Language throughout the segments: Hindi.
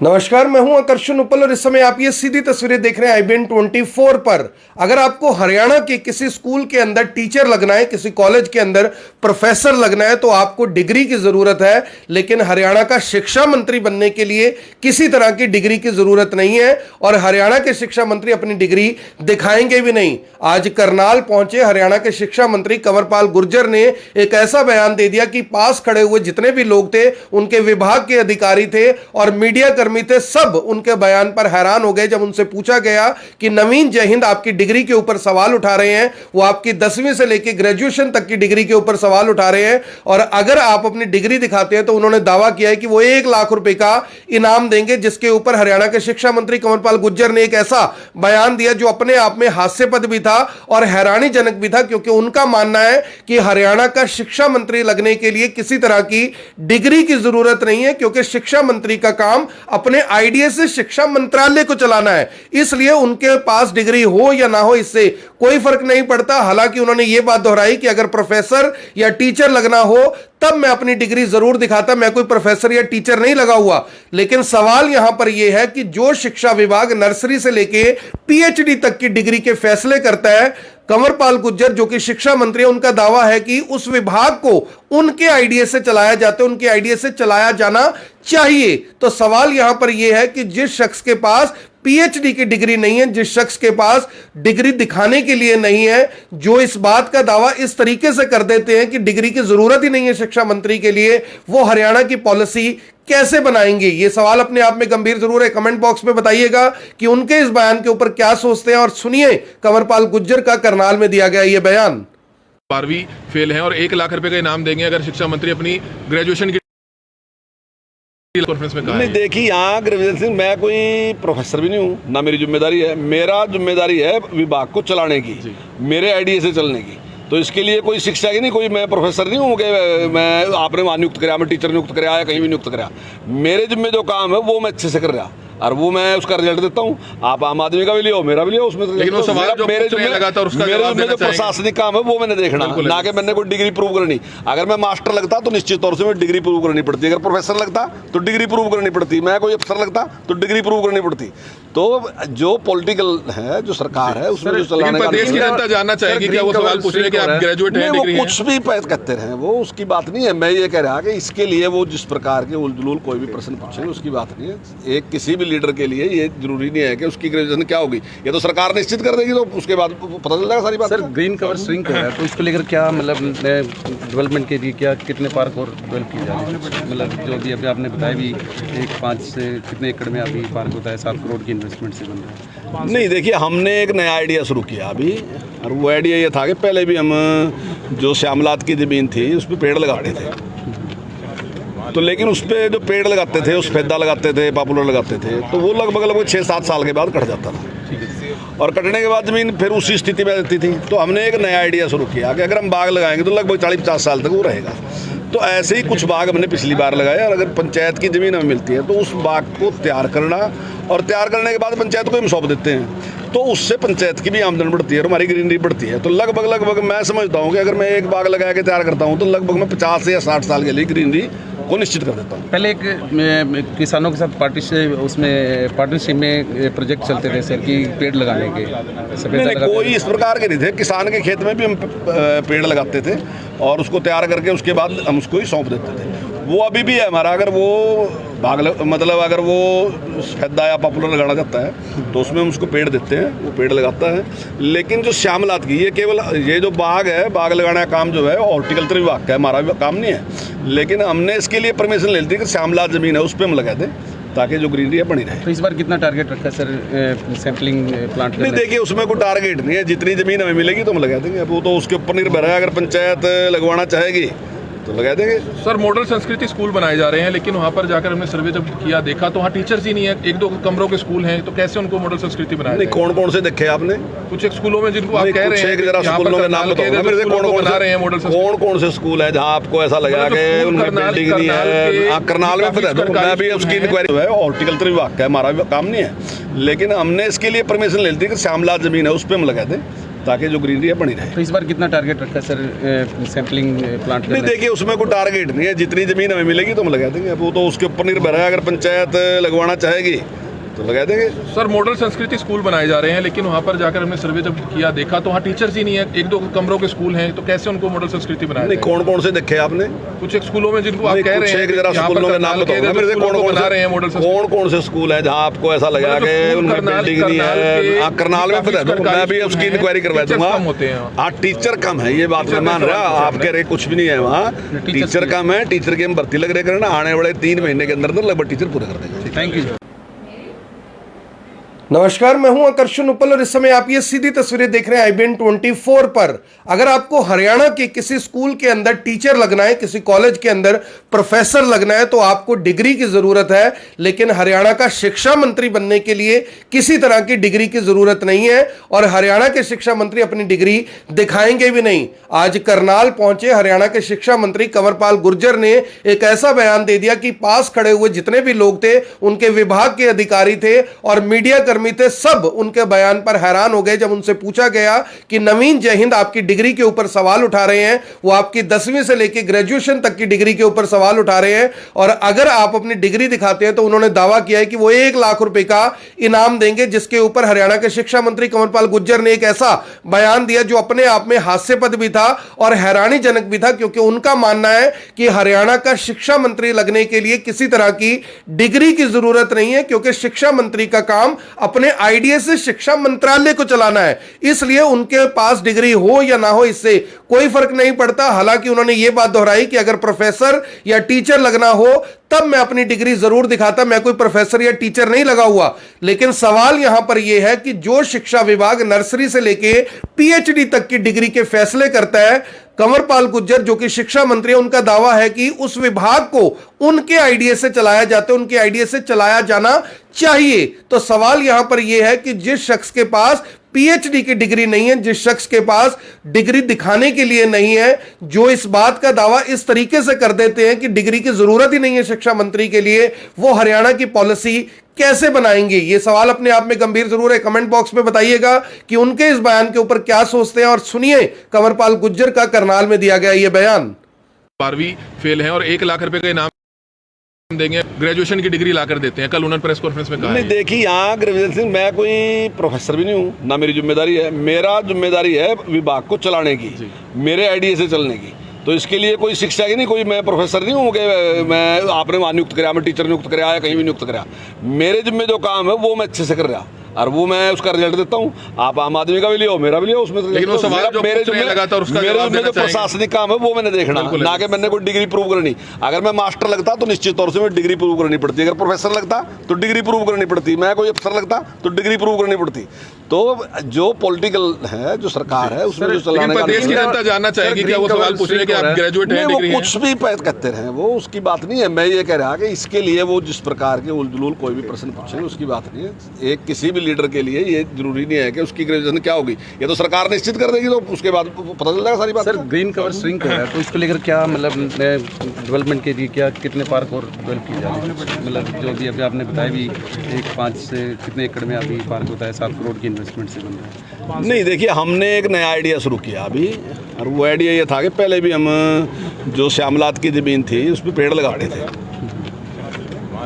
नमस्कार, मैं हूं आकर्षण उपल और इस समय आप ये सीधी तस्वीरें देख रहे हैं IBN 24 पर। अगर आपको हरियाणा के किसी स्कूल के अंदर टीचर लगना है, किसी कॉलेज के अंदर प्रोफेसर लगना है, तो आपको डिग्री की जरूरत है। लेकिन हरियाणा का शिक्षा मंत्री बनने के लिए किसी तरह की डिग्री की जरूरत नहीं है और हरियाणा के शिक्षा मंत्री अपनी डिग्री दिखाएंगे भी नहीं। आज करनाल पहुंचे हरियाणा के शिक्षा मंत्री कंवरपाल गुर्जर ने एक ऐसा बयान दे दिया कि पास खड़े हुए जितने भी लोग थे, उनके विभाग के अधिकारी थे और मीडिया थे, सब उनके बयान पर हैरान हो गए जब उनसे पूछा गया कि नवीन जय हिंद आपकी डिग्री के ऊपर सवाल उठा रहे हैं। वो आपकी 10वीं से लेकर ग्रेजुएशन तक की डिग्री के ऊपर सवाल उठा रहे हैं और अगर आप अपनी डिग्री दिखाते हैं तो उन्होंने दावा किया है कि वो 1 लाख रुपए का इनाम देंगे, जिसके ऊपर हरियाणा के शिक्षा मंत्री कंवरपाल गुर्जर ने एक ऐसा बयान दिया जो अपने आप में हास्यपद भी था और हैरानीजनक भी था, क्योंकि उनका मानना है कि हरियाणा का शिक्षा मंत्री लगने के लिए किसी तरह की डिग्री की जरूरत नहीं है, क्योंकि शिक्षा मंत्री का काम अपने आइडिया से शिक्षा मंत्रालय को चलाना है। इसलिए उनके पास डिग्री हो या ना हो, इससे कोई फर्क नहीं पड़ता। हालांकि उन्होंने यह बात दोहराई कि अगर प्रोफेसर या टीचर लगना हो तब मैं अपनी डिग्री जरूर दिखाता, मैं कोई प्रोफेसर या टीचर नहीं लगा हुआ। लेकिन सवाल यहां पर यह है कि जो शिक्षा विभाग नर्सरी से लेकर PhD तक की डिग्री के फैसले करता है, कंवरपाल गुर्जर जो कि शिक्षा मंत्री है, उनका दावा है कि उस विभाग को उनके आइडिया से चलाया जाता है, उनके आइडिया से चलाया जाना चाहिए। तो सवाल यहां पर यह है कि जिस शख्स के पास PhD की डिग्री नहीं है, जिस शख्स के पास डिग्री दिखाने के लिए नहीं है, जो इस बात का दावा इस तरीके से कर देते हैं कि डिग्री की जरूरत ही नहीं है शिक्षा मंत्री के लिए, वो हरियाणा की पॉलिसी कैसे बनाएंगे? ये सवाल अपने आप में गंभीर जरूर है। कमेंट बॉक्स में बताइएगा कि उनके इस बयान के ऊपर क्या सोचते हैं और सुनिए कंवरपाल गुर्जर का करनाल में दिया गया यह बयान। 12वीं फेल है और 1 लाख रुपए का इनाम देंगे अगर शिक्षा मंत्री अपनी ग्रेजुएशन की कॉन्फ्रेंस में कहा। नहीं, देखिए यहाँ ग्रेजुएशन, मैं कोई प्रोफेसर भी नहीं हूँ, ना मेरी जिम्मेदारी है। मेरा जिम्मेदारी है विभाग को चलाने की, मेरे आइडिया से चलने की। तो इसके लिए कोई शिक्षा की नहीं, कोई मैं प्रोफेसर नहीं हूँ कि मैं आपने वहाँ नियुक्त कराया, मैं टीचर नियुक्त कराया या कहीं भी नियुक्त कराया। मेरे जिम्मे जो काम है वो मैं अच्छे से कर रहा और वो मैं उसका रिजल्ट देता हूँ। आप आम आदमी का भी लियो, मेरा भी लियो, उसमें लेकिन वो सवाल जो मेरे जो प्रशासनिक काम है वो मैंने देखना, ना कि मैंने कोई डिग्री प्रूव करनी। अगर मैं मास्टर लगता तो निश्चित तौर से मैं डिग्री प्रूव करनी पड़ती, अगर प्रोफेसर लगता तो डिग्री प्रूव करनी पड़ती, मैं कोई अफसर लगता तो डिग्री प्रूव करनी पड़ती। तो जो पॉलिटिकल है, जो सरकार है, उसमें जो चलाने का देश की जनता जानना चाहेगी कि वो सवाल पूछ रहे हैं कि आप ग्रेजुएट हैं, वो कुछ भी कहते रहे, वो उसकी बात नहीं है। मैं ये कह रहा कि इसके लिए वो जिस प्रकार के उलझुल कोई भी प्रश्न पूछेंगे उसकी बात नहीं है। एक किसी भी लीडर के लिए ये जरूरी नहीं है कि उसकी ग्रेजुएशन क्या होगी, ये तो सरकार निश्चित कर देगी, तो उसके बाद पता चल जाएगा सारी बात। सर, ग्रीन कवर श्रिंक हो रहा है तो इसको लेकर क्या मतलब डेवलपमेंट के लिए क्या कितने पार्क और डेवलप किए जा रहे हैं? मतलब जो भी अभी आपने बताया भी 5 से कितने एकड़ में अभी पार्क होता है, 7 करोड़ की इन्वेस्टमेंट से बन रहा है। नहीं, देखिए हमने एक नया आइडिया शुरू किया अभी, और वो आइडिया ये था कि पहले भी हम जो श्यामलात की ज़मीन थी उस पर पेड़ लगाते थे, तो लेकिन उस पर जो पेड़ लगाते थे, उस फेदा लगाते थे, पॉपुलर लगाते थे, तो वो लगभग 6-7 साल के बाद कट जाता था और कटने के बाद ज़मीन फिर उसी स्थिति में रहती थी। तो हमने एक नया आइडिया शुरू किया कि अगर हम बाग लगाएंगे तो लगभग 40-50 साल तक वो रहेगा। तो ऐसे ही कुछ बाग हमने पिछली बार लगाए और अगर पंचायत की ज़मीन हमें मिलती है तो उस बाग को तैयार करना और तैयार करने के बाद पंचायत को हम सौंप देते हैं, तो उससे पंचायत की भी आमदनी बढ़ती है और हमारी ग्रीनरी बढ़ती है। तो लगभग मैं समझता हूँ कि अगर मैं एक बाग लगा के तैयार करता हूँ तो लगभग मैं 50 या 60 साल के लिए ग्रीनरी को निश्चित कर देता हूँ। पहले एक किसानों के साथ पार्टनरशिप में प्रोजेक्ट चलते थे सर कि पेड़ लगाने के, नहीं, कोई इस प्रकार के नहीं थे। किसान के खेत में भी हम पेड़ लगाते थे और उसको तैयार करके उसके बाद हम उसको ही सौंप देते थे। वो अभी भी है हमारा। अगर वो मतलब अगर वो फेदा या पॉपुलर लगाना चाहता है तो उसमें हम उसको पेड़ देते हैं, वो पेड़ लगाता है। लेकिन जो श्यामलात की, ये केवल ये जो बाग है, बाग लगाने का काम जो है हॉर्टिकल्चर विभाग का है, हमारा काम नहीं है। लेकिन हमने इसके लिए परमिशन ले ली थी कि श्यामलात ज़मीन है उस पर हम लगा दें ताकि जो ग्रीनरी है बनी रहे। तो इस बार कितना टारगेट रखा है सर सैम्पलिंग प्लांट? नहीं, देखिए उसमें कोई टारगेट नहीं है, जितनी ज़मीन हमें मिलेगी तो हम लगा देंगे। अब वो तो उसके ऊपर निर्भर है, अगर पंचायत लगवाना चाहेगी तो लगा देंगे। सर, मॉडल संस्कृति स्कूल बनाए जा रहे हैं, लेकिन वहाँ पर जाकर हमने सर्वे जब किया देखा तो वहाँ टीचर्स ही नहीं है, 1-2 कमरों के स्कूल हैं, तो कैसे उनको मॉडल संस्कृति बनाया? नहीं, कौन से देखे आपने? कुछ एक स्कूलों में जिनको आप कह रहे हैं, जरा स्कूलों के नाम बताओ ना मेरे, कौन से स्कूल है जहाँ आपको ऐसा लगा कि उनकी बिल्डिंग नहीं है? करनाल में पता है, मैं भी उसकी इंक्वायरी है, हॉर्टिकल्चर विभाग का है, हमारा काम नहीं है। लेकिन हमने इसके लिए परमिशन ले ली थी कि श्यामलात ज़मीन है उस पर हम लगा दें ताकि जो ग्रीनरी है बनी रहे। तो इस बार कितना टारगेट रखा है सर सैम्पलिंग प्लांट नहीं, करने? देखिए उसमें कोई टारगेट नहीं है, जितनी ज़मीन हमें मिलेगी तो हम लगा देंगे। अब वो तो उसके ऊपर निर्भर है, अगर पंचायत लगवाना चाहेगी तो लगा देंगे। सर मॉडल संस्कृति स्कूल बनाए जा रहे हैं, लेकिन वहाँ पर जाकर हमने सर्वे जब किया देखा तो वहाँ टीचर्स ही नहीं है, एक दो कमरों के स्कूल हैं, तो कैसे उनको मॉडल संस्कृति बनाया नहीं, जाए? कौन कौन से देखे आपने? कुछ एक स्कूलों में जिनको आप कह रहे हैं, जरा स्कूलों के नाम बताओ ना मेरे, कौन कौन से स्कूल है जहाँ आपको ऐसा लगा कि उनकी बिल्डिंग नहीं है? हाँ, करनाल में पता है, मैं भी उसकी इंक्वायरी करवा दूंगा। हाँ, टीचर कम है, ये बात मैं मान रहा, आप कह रहे कुछ भी नहीं है वहाँ, टीचर कम है। टीचर की हम भर्ती लग रहे करना, आने वाले 3 महीने के अंदर लगभग टीचर पूरे कर देंगे। Thank you. नमस्कार, मैं हूं आकर्षण उपल और इस समय आप ये सीधी तस्वीरें देख रहे हैं IBN 24 पर। अगर आपको हरियाणा के किसी स्कूल के अंदर टीचर लगना है, किसी कॉलेज के अंदर प्रोफेसर लगना है, तो आपको डिग्री की जरूरत है। लेकिन हरियाणा का शिक्षा मंत्री बनने के लिए किसी तरह की डिग्री की जरूरत नहीं है और हरियाणा के शिक्षा मंत्री अपनी डिग्री दिखाएंगे भी नहीं। आज करनाल पहुंचे हरियाणा के शिक्षा मंत्री कंवरपाल गुर्जर ने एक ऐसा बयान दे दिया कि पास खड़े हुए जितने भी लोग थे, उनके विभाग के अधिकारी थे और मीडिया कर्मी थे, सब उनके बयान पर हैरान हो गए जब उनसे पूछा गया कि नवीन जय हिंद आपकी डिग्री के ऊपर सवाल उठा रहे हैं। वो आपकी 10वीं से लेकर ग्रेजुएशन तक की डिग्री के ऊपर सवाल उठा रहे हैं और अगर आप अपनी डिग्री दिखाते हैं तो उन्होंने दावा किया है कि वो 1 लाख रुपए का इनाम देंगे, जिसके ऊपर हरियाणा के शिक्षा मंत्री कंवरपाल गुर्जर ने एक ऐसा बयान दिया जो अपने आप में हास्यास्पद भी था और हैरानीजनक भी था, क्योंकि उनका मानना है कि हरियाणा का शिक्षा मंत्री लगने के लिए किसी तरह की डिग्री की जरूरत नहीं है, क्योंकि शिक्षा मंत्री का काम अपने आइडिया से शिक्षा मंत्रालय को चलाना है। इसलिए उनके पास डिग्री हो या ना हो इससे कोई फर्क नहीं पड़ता। हालांकि उन्होंने यह बात दोहराई कि अगर प्रोफेसर या टीचर लगना हो तब मैं अपनी डिग्री जरूर दिखाता, मैं कोई प्रोफेसर या टीचर नहीं लगा हुआ। लेकिन सवाल यहां पर यह है कि जो शिक्षा विभाग नर्सरी से लेकर PhD तक की डिग्री के फैसले करता है, कंवरपाल गुर्जर जो कि शिक्षा मंत्री है, उनका दावा है कि उस विभाग को उनके आइडिया से चलाया जाता है, उनके आइडिया से चलाया जाना चाहिए। तो सवाल यहां पर यह है कि जिस शख्स के पास PhD की डिग्री नहीं है, जिस शख्स के पास डिग्री दिखाने के लिए नहीं है, जो इस बात का दावा इस तरीके से कर देते हैं कि डिग्री की जरूरत ही नहीं है शिक्षा मंत्री के लिए, वो हरियाणा की पॉलिसी कैसे बनाएंगे? ये सवाल अपने आप में गंभीर जरूर है। कमेंट बॉक्स में बताइएगा कि उनके इस बयान के ऊपर क्या सोचते हैं और सुनिए कंवरपाल गुर्जर का करनाल में दिया गया यह बयान। 12वीं फेल है और 1 लाख रुपए का इनाम देंगे, ग्रेजुएशन की डिग्री लाकर देते हैं। कल उन्होंने प्रेस कॉन्फ्रेंस में कहा। नहीं, देखिए यहाँ ग्रेजुएशन, मैं कोई प्रोफेसर भी नहीं हूँ, ना मेरी जिम्मेदारी है। मेरा जिम्मेदारी है विभाग को चलाने की, मेरे आइडिया से चलने की। तो इसके लिए कोई शिक्षा की नहीं, कोई मैं प्रोफेसर नहीं हूँ कि मैं आपने वहाँ नियुक्त कराया, मैं टीचर नियुक्त कराया या कहीं भी नियुक्त कराया। मेरे जिम्मे जो काम है वो मैं अच्छे से कर रहा और वो मैं उसका रिजल्ट देता हूँ। आप आम आदमी का भी लियो, मेरा भी लियो, उसमें लेकिन वो सवाल जो मेरे पूछने लगा था उसका मेरे जवाब देना जो प्रशासनिक काम है वो मैंने देखना, ना कि मैंने कोई डिग्री प्रूव करनी। अगर मैं मास्टर लगता तो निश्चित तौर से मैं डिग्री प्रूव करनी पड़ती, अगर प्रोफेसर लगता तो डिग्री प्रूव करनी पड़ती, मैं कोई अफसर लगता तो डिग्री प्रूव करनी पड़ती। तो जो पॉलिटिकल है, जो सरकार है, उसमें जो चलाने का देश की जनता जानना चाहेगी कि वो सवाल पूछ रहे हैं कि आप ग्रेजुएट हैं, वो कुछ भी कहते रहे, वो उसकी बात नहीं है। मैं ये कह रहा कि इसके लिए वो जिस प्रकार के उलझुल कोई भी प्रश्न पूछे उसकी बात नहीं है। एक किसी भी लीडर के लिए ये जरूरी नहीं है कि उसकी ग्रेजुएशन क्या होगी, ये तो सरकार निश्चित कर देगी, तो उसके बाद पता चल जाएगा सारी बात। सर ग्रीन कवर श्रिंक हो रहा है, तो इसको लेकर क्या मतलब डेवलपमेंट के लिए क्या कितने पार्क और डेवलप किए जा रहे हैं? मतलब जो भी अभी आपने बताया भी 5 से कितने एकड़ में अभी पार्क होता है, 7 करोड़ की इन्वेस्टमेंट से बन रहा है। नहीं, देखिए हमने एक नया आइडिया शुरू किया अभी, और वो आइडिया ये था कि पहले भी हम जो श्यामलात की ज़मीन थी उस पर पेड़ लगा रहे थे,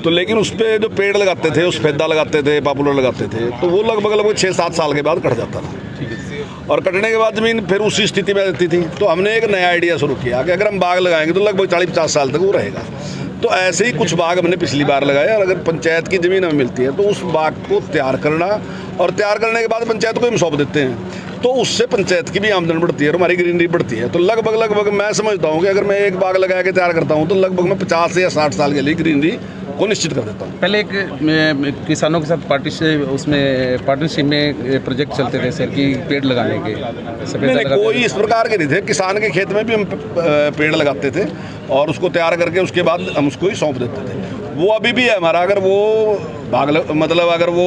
तो लेकिन उस पर जो पेड़ लगाते थे, उस सफेदा लगाते थे, पॉपुलर लगाते थे, तो वो लगभग 6-7 साल के बाद कट जाता था और कटने के बाद ज़मीन फिर उसी स्थिति में रहती थी। तो हमने एक नया आइडिया शुरू किया कि अगर हम बाग लगाएंगे तो लगभग 40-50 साल तक वो रहेगा। तो ऐसे ही कुछ बाग हमने पिछली बार लगाया, और अगर पंचायत की ज़मीन हमें मिलती है तो उस बाग को तैयार करना, और तैयार करने के बाद पंचायत को हम सौंप देते हैं, तो उससे पंचायत की भी आमदन बढ़ती है और हमारी ग्रीनरी बढ़ती है। तो लगभग मैं समझता हूँ कि अगर मैं एक बाग लगा के तैयार करता हूँ तो लगभग मैं 50 या 60 साल के लिए ग्रीनरी को निश्चित कर देता हूँ। पहले एक किसानों के साथ पार्टनरशिप में प्रोजेक्ट चलते थे सर कि पेड़ लगाने के, नहीं, कोई इस प्रकार के नहीं थे। किसान के खेत में भी हम पेड़ लगाते थे और उसको तैयार करके उसके बाद हम उसको ही सौंप देते थे। वो अभी भी है हमारा। अगर वो मतलब अगर वो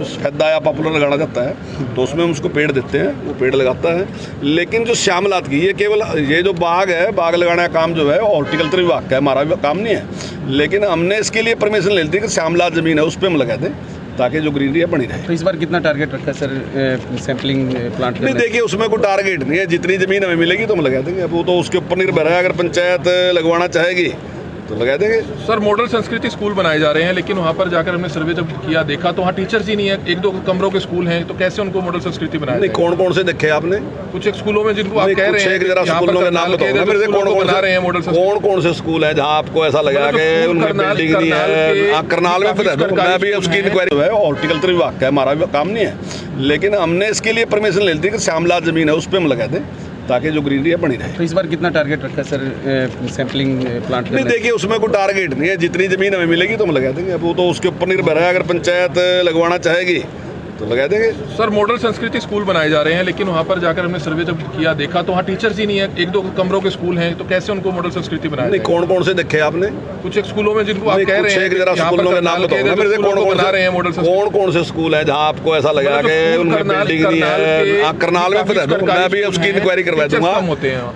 सफेदा या पॉपुलर लगाना चाहता है तो उसमें हम उसको पेड़ देते हैं, वो पेड़ लगाता है। लेकिन जो श्यामलात की, ये केवल ये जो बाग है, बाग लगाने का काम जो है हॉर्टिकल्चर विभाग का है, हमारा काम नहीं है। लेकिन हमने इसके लिए परमिशन ले ली थी कि श्यामलात ज़मीन है उस पर हम लगा दें, ताकि जो ग्रीनरी है बनी रहे। तो इस बार कितना टारगेट रखा है सर सैम्पलिंग प्लांट नहीं, देखिए उसमें कोई टारगेट नहीं है, जितनी ज़मीन हमें मिलेगी तो हम लगा देंगे। अब वो तो उसके ऊपर निर्भर है, अगर पंचायत लगवाना चाहेगी तो लगा देंगे। सर मॉडल संस्कृति स्कूल बनाए जा रहे हैं, लेकिन वहाँ पर जाकर हमने सर्वे जब किया देखा तो वहाँ टीचर्स ही नहीं है, एक दो कमरों के स्कूल हैं, तो कैसे उनको मॉडल संस्कृति बनाया नहीं, जाए? कौन कौन से देखे आपने? कुछ एक स्कूलों में जिनको आप कह रहे हैं, जरा स्कूलों के नाम बताओ मेरे से, कौन कौन से स्कूल है जहाँ आपको ऐसा लगा कि उनमें बिल्डिंग नहीं है? करनाल में फिर मैं भी उसकी इंक्वायरी है, हॉर्टिकल्चर विभाग का है, हमारा काम नहीं है, लेकिन हमने इसके लिए परमिशन ले ली थी कि श्यामलाल जमीन है उस पर हम लगा दें ताकि जो ग्रीनरी है बनी रहे। तो इस बार कितना टारगेट रखा है सर सैम्पलिंग प्लांट नहीं, देखिए उसमें कोई टारगेट नहीं है, जितनी ज़मीन हमें मिलेगी तो हम लगा देंगे। अब वो तो उसके ऊपर निर्भर है, अगर पंचायत लगवाना चाहेगी तो लगा देंगे। सर मॉडल संस्कृति स्कूल बनाए जा रहे हैं, लेकिन वहाँ पर जाकर हमने सर्वे जब किया देखा तो वहाँ टीचर्स ही नहीं है, एक दो कमरों के स्कूल हैं, तो कैसे उनको मॉडल संस्कृति बनाया नहीं, जाए? कौन कौन से देखे आपने? कुछ एक स्कूलों में जिनको आप कह रहे हैं, जरा स्कूलों के नाम बताओ मेरे से, कौन कौन से स्कूल है जहाँ आपको ऐसा लगा कि उनमें बिल्डिंग नहीं है? करनाल में फिर मैं भी उसकी इंक्वायरी करवा दूंगा।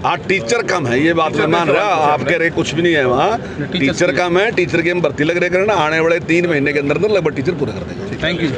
हाँ, टीचर कम है, ये बात मैं मान रहा, आपके रे कुछ भी नहीं है वहाँ, टीचर कम है। टीचर की हम भर्ती लग रहे करना, आने वाले 3 महीने के अंदर लगभग टीचर पूरे कर देंगे। Thank you.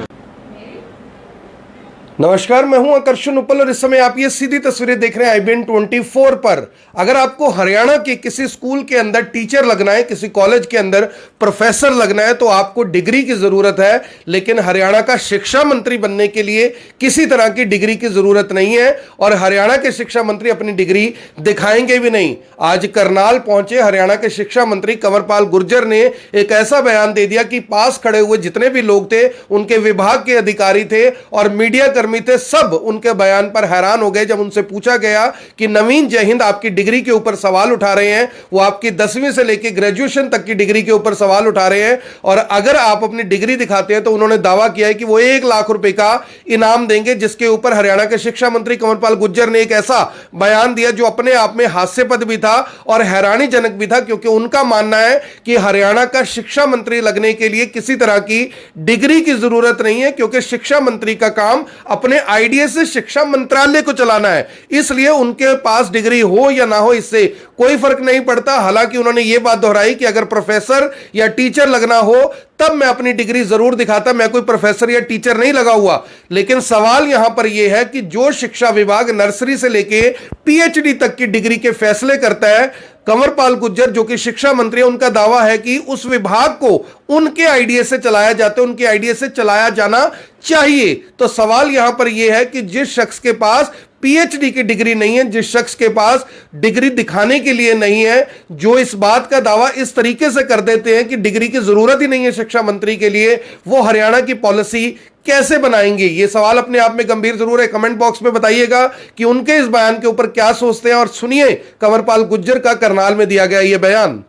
नमस्कार, मैं हूं आकर्षण उपल और इस समय आप ये सीधी तस्वीरें देख रहे हैं IBN 24 पर। अगर आपको हरियाणा के किसी स्कूल के अंदर टीचर लगना है, किसी कॉलेज के अंदर प्रोफेसर लगना है, तो आपको डिग्री की जरूरत है, लेकिन हरियाणा का शिक्षा मंत्री बनने के लिए किसी तरह की डिग्री की जरूरत नहीं है और हरियाणा के शिक्षा मंत्री अपनी डिग्री दिखाएंगे भी नहीं। आज करनाल पहुंचे हरियाणा के शिक्षा मंत्री कंवरपाल गुर्जर ने एक ऐसा बयान दे दिया कि पास खड़े हुए जितने भी लोग थे, उनके विभाग के अधिकारी थे और मीडिया कर्मी थे, सब उनके बयान पर हैरान हो गए। जब उनसे पूछा गया कि नवीन जयहिंद आपकी डिग्री के ऊपर सवाल उठा रहे हैं, वो आपकी 10वीं से लेकर ग्रेजुएशन तक की डिग्री के ऊपर सवाल उठा रहे हैं और अगर आप अपनी डिग्री दिखाते हैं तो उन्होंने दावा किया है कि वो 1 लाख रुपए का इनाम देंगे, जिसके ऊपर हरियाणा के शिक्षा मंत्री कंवरपाल गुर्जर ने एक ऐसा बयान दिया जो अपने आप में हास्यपद भी था और हैरानीजनक भी था, क्योंकि उनका मानना है कि हरियाणा का शिक्षा मंत्री लगने के लिए किसी तरह की डिग्री की जरूरत नहीं है, क्योंकि शिक्षा मंत्री का काम अपने आइडिया से शिक्षा मंत्रालय को चलाना है। इसलिए उनके पास डिग्री हो या ना हो, इससे कोई फर्क नहीं पड़ता। हालांकि उन्होंने यह बात दोहराई कि अगर प्रोफेसर या टीचर लगना हो तब मैं अपनी डिग्री जरूर दिखाता, मैं कोई प्रोफेसर या टीचर नहीं लगा हुआ। लेकिन सवाल यहां पर यह है कि जो शिक्षा विभाग नर्सरी से लेकर PhD तक की डिग्री के फैसले करता है, कंवरपाल गुर्जर जो कि शिक्षा मंत्री है, उनका दावा है कि उस विभाग को उनके आइडिया से चलाया जाता है, उनके आइडिया से चलाया जाना चाहिए। तो सवाल यहां पर यह है कि जिस शख्स के पास PhD की डिग्री नहीं है, जिस शख्स के पास डिग्री दिखाने के लिए नहीं है, जो इस बात का दावा इस तरीके से कर देते हैं कि डिग्री की जरूरत ही नहीं है शिक्षा मंत्री के लिए, वो हरियाणा की पॉलिसी कैसे बनाएंगे? ये सवाल अपने आप में गंभीर जरूर है। कमेंट बॉक्स में बताइएगा कि उनके इस बयान के ऊपर क्या सोचते हैं और सुनिए कंवरपाल गुर्जर का करनाल में दिया गया यह बयान।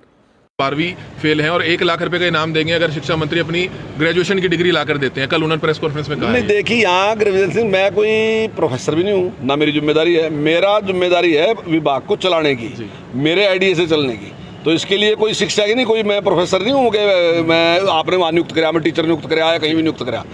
12वीं फेल हैं और 1 लाख रुपए का इनाम देंगे अगर शिक्षा मंत्री अपनी ग्रेजुएशन की डिग्री लाकर देते हैं, कल उन्होंने प्रेस कॉन्फ्रेंस में कहा। नहीं, देखिए यहाँ ग्रेजुएशन, मैं कोई प्रोफेसर भी नहीं हूँ, ना मेरी जिम्मेदारी है। मेरा जिम्मेदारी है विभाग को चलाने की, मेरे आइडिया से चलने की। तो इसके लिए कोई शिक्षा की नहीं, कोई मैं प्रोफेसर नहीं हूँ कि मैं आपने वहाँ नियुक्त कराया, मैं टीचर नियुक्त कराया या कहीं भी नियुक्त कराया।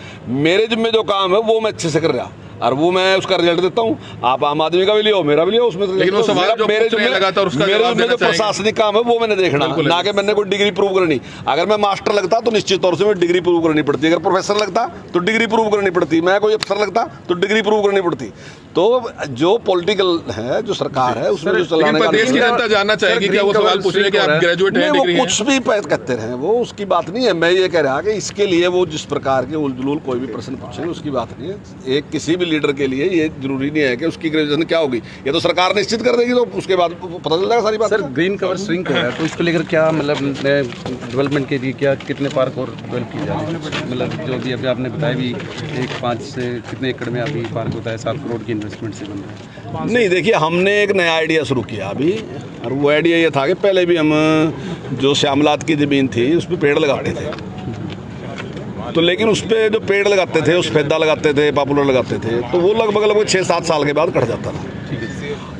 मेरे जिम्मे जो काम है वो मैं अच्छे से कर रहा और वो मैं उसका रिजल्ट देता हूँ। आप आम आदमी का भी लियो, मेरा भी लियो, उसमें लेकिन वो सवाल जो मेरे जो प्रशासनिक काम है वो मैंने देखना, ना कि मैंने कोई डिग्री प्रूव करनी। अगर मैं मास्टर लगता तो निश्चित तौर से मैं डिग्री प्रूव करनी पड़ती, अगर प्रोफेसर लगता तो डिग्री प्रूव करनी पड़ती, मैं कोई अफसर लगता तो डिग्री प्रूव करनी पड़ती। तो जो पॉलिटिकल है, जो सरकार है, उसमें जो चलाने का देश की जनता जानना चाहेगी कि वो सवाल पूछ रहे हैं कि आप ग्रेजुएट हैं, वो कुछ भी कहते रहे, वो उसकी बात नहीं है। मैं ये कह रहा कि इसके लिए वो जिस प्रकार के उलझुल कोई भी प्रश्न पूछेंगे उसकी बात नहीं है। एक किसी भी लीडर के लिए ये जरूरी नहीं है कि उसकी ग्रेजुएशन क्या होगी, ये तो सरकार निश्चित कर देगी, तो उसके बाद पता चल जाएगा सारी बात। सर ग्रीन कवर श्रिंक हो रहा है, तो इसको लेकर क्या मतलब डेवलपमेंट के लिए क्या कितने पार्क और डेवलप किए जा रहे हैं? मतलब जो भी अभी आपने बताया भी 5 से कितने एकड़ में अभी पार्क होता है, 7 करोड़ की इन्वेस्टमेंट से बन रहा है। नहीं, देखिए हमने एक नया आइडिया शुरू किया अभी, और वो आइडिया ये था कि पहले भी हम जो श्यामलात की ज़मीन थी उस पर पेड़ लगाते थे, तो लेकिन उस पर जो पेड़ लगाते थे, उस सफेदा लगाते थे, पॉपुलर लगाते थे, तो वो लगभग 6-7 साल के बाद कट जाता था।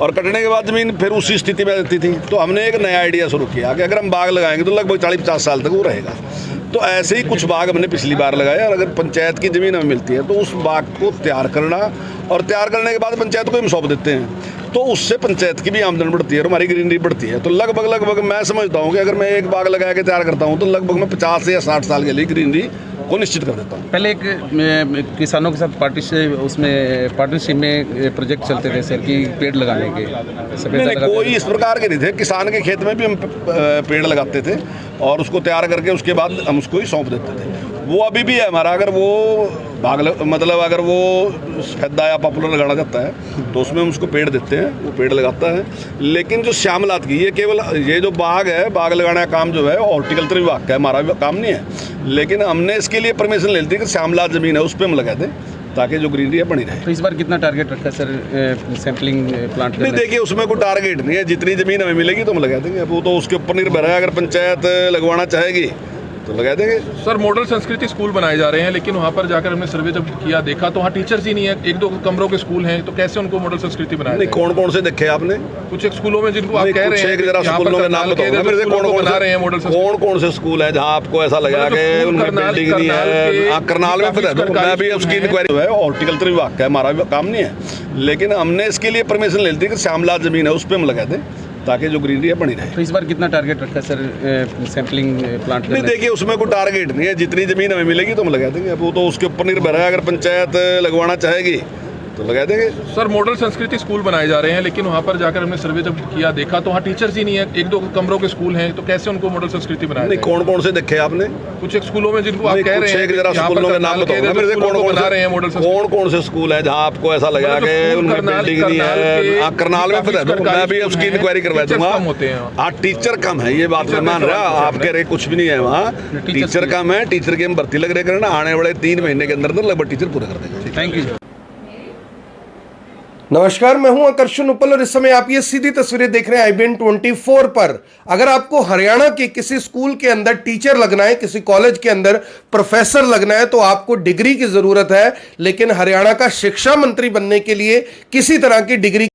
और कटने के बाद ज़मीन फिर उसी स्थिति में रहती थी। तो हमने एक नया आइडिया शुरू किया कि अगर हम बाग लगाएंगे तो लगभग 40-50 साल तक वो रहेगा। तो ऐसे ही कुछ बाग हमने पिछली बार लगाया, और अगर पंचायत की ज़मीन हमें मिलती है तो उस बाग को तैयार करना, और तैयार करने के बाद पंचायत को हम सौंप देते हैं, तो उससे पंचायत की भी आमदनी बढ़ती है और हमारी ग्रीनरी बढ़ती है। तो लगभग मैं समझता हूँ कि अगर मैं एक बाग लगा के तैयार करता हूँ तो लगभग मैं 50 या 60 साल के लिए ग्रीनरी को निश्चित कर देता हूँ। पहले एक किसानों के साथ पार्टनरशिप में प्रोजेक्ट चलते थे सर कि पेड़ लगाने के नहीं, कोई इस प्रकार के नहीं थे। किसान के खेत में भी हम पेड़ लगाते थे और उसको तैयार करके उसके बाद हम उसको ही सौंप देते थे। वो अभी भी है हमारा। अगर वो अगर वो सफेदा या पॉपुलर लगाना चाहता है तो उसमें हम उसको पेड़ देते हैं, वो पेड़ लगाता है। लेकिन जो श्यामलात की ये केवल ये जो बाग है, बाग लगाने का काम जो है हॉर्टिकल्चर विभाग का है, हमारा काम नहीं है। लेकिन हमने इसके लिए परमिशन ले ली थी कि श्यामलात ज़मीन है उस पर हम लगा दें ताकि जो ग्रीनरी है बनी रहे। तो इस बार कितना टारगेट रखा है सर सैम्पलिंग प्लांट नहीं, देखिए उसमें कोई टारगेट नहीं है। जितनी ज़मीन हमें मिलेगी तो हम लगा देंगे। वो तो उसके ऊपर निर्भर है। अगर पंचायत लगवाना चाहेगी तो लगा देंगे। सर मॉडल संस्कृति स्कूल बनाए जा रहे हैं, लेकिन वहाँ पर जाकर हमने सर्वे जब किया देखा तो वहाँ टीचर्स ही नहीं है। एक दो कमरों के स्कूल हैं, तो कैसे उनको मॉडल संस्कृति बनाया नहीं, कौन कौन से देखे आपने? कुछ एक स्कूलों में जिनको आप कह रहे हैं, जरा स्कूलों के नाम बताओ ना मेरे से। कौन कौन से स्कूल है जहाँ आपको ऐसा लगा कि उनकी बिल्डिंग नहीं है? करनाल में पता है, मैं भी उसकी इंक्वायरी है। हॉर्टिकल्चर विभाग का है, हमारा काम नहीं है। लेकिन हमने इसके लिए परमिशन ले ली थी कि श्यामलात ज़मीन है उस पर हम लगा दें ताकि जो ग्रीनरी है बनी रहे। तो इस बार कितना टारगेट रखा है सर सैम्पलिंग प्लांट नहीं, देखिए उसमें कोई टारगेट नहीं है। जितनी ज़मीन हमें मिलेगी तो हम लगा देंगे। वो तो उसके ऊपर निर्भर है। अगर पंचायत लगवाना चाहेगी तो लगा देंगे। सर मॉडल संस्कृति स्कूल बनाए जा रहे हैं, लेकिन वहाँ पर जाकर हमने सर्वे जब किया देखा तो वहाँ टीचर्स ही नहीं है। एक दो कमरों के स्कूल हैं, तो कैसे उनको मॉडल संस्कृति बनाया? नहीं, कौन कौन से देखे आपने? कुछ एक स्कूलों में जिनको आप कह रहे हैं, जरा स्कूलों के नाम बताओ ना मेरे से। कौन कौन से स्कूल है जहाँ आपको ऐसा लगा कि उनकी बिल्डिंग नहीं है? करनाल में पता है, मैं भी उसकी इंक्वायरी करवा दूंगा। हाँ, टीचर कम है, ये बात मैं मान रहा। आप कह रहे कुछ भी नहीं है वहाँ, टीचर कम है। टीचर की हम भर्ती लग रहे करना, आने वाले 3 महीने के अंदर लगभग टीचर पूरे कर देंगे। Thank you. नमस्कार, मैं हूं आकर्षण उपल और इस समय आप ये सीधी तस्वीरें देख रहे हैं IBN 24 पर। अगर आपको हरियाणा के किसी स्कूल के अंदर टीचर लगना है, किसी कॉलेज के अंदर प्रोफेसर लगना है, तो आपको डिग्री की जरूरत है। लेकिन हरियाणा का शिक्षा मंत्री बनने के लिए किसी तरह की डिग्री